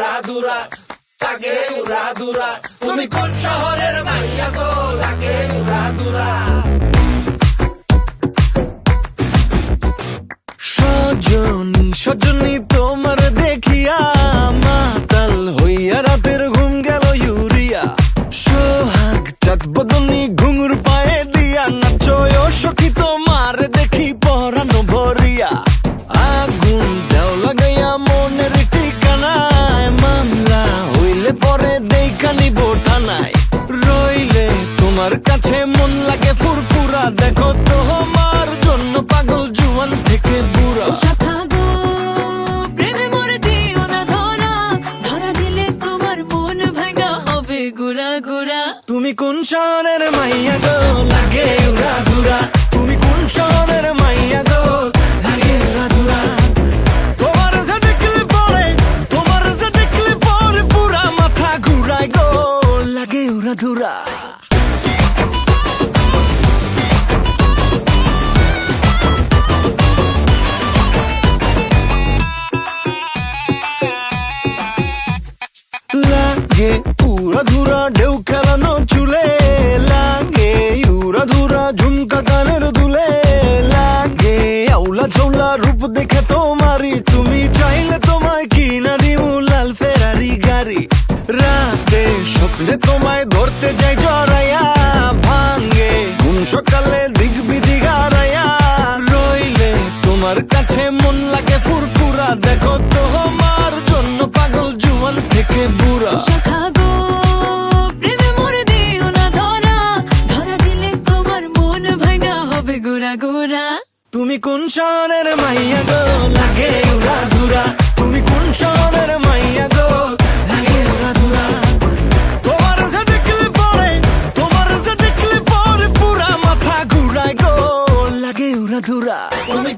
উড়াধুরা, লাগে উড়াধুরা। তুমি কোন শহরের মাইয়া গো, লাগে উড়াধুরা। সজনী সজনী তোমার দেখিয়া মাতাল হইয়া রাতের ঘুম গেল ইউরিয়া। সোহাগ চাঁদ বদনী ঘুঙুর পায়ে দিয়া নাচয় সখী তোমার দেখি পরানো ভরিয়া। আগুন দেও লাগাইয়া মনের ঠিকানায়, মামলা হইলে পরে দেখা নিব থানায়। রইলে তোমার কাছে মন লাগে ফুরফুরা, দেখো তোমার জন্য পাগল জুয়ান থেকে বুড়া। তুমি কোন শহরের মাইয়া গো, লাগে উড়াধুরা। তুমি কোন শহরের মাইয়া গো, লাগে উড়াধুরা। তোমার যে দেখলে পরে, তোমার যে দেখলে পরে পুরা মাথা ঘুরায় গো, লাগে উড়াধুরা। লাগে উড়াধুরা ঢেউ খেলানো চুলে, লাগে উড়াধুরা ঝুমকা কানের দুলে, লাগে আউলা ঝৌলা রূপ দেখে তোমারি, তুমি চাইলে তোমায় কিনা দিও লাল ফেরারি গাড়ি। রাতে স্বপ্নে তোমায় ধরতে যাই জড়াইয়া, ভাঙ্গে কোন সকালে দিক বিধি গারাইয়া। রইলে তোমার কাছে মন লাগে ফুরফুরা, দেখো তোমার জন্য পাগল জুয়ান থেকে বুড়া। তুমি কোন শহরের মাইয়া গো, লাগে উড়াধুরা। তুমি কোন শহরের মাইয়া গো, লাগে উড়াধুরা। তোমার যে দেখলে পরে, তোমার যে দেখলে পরে পুরা মাথা ঘুরায় গো, লাগে উড়াধুরা। তুমি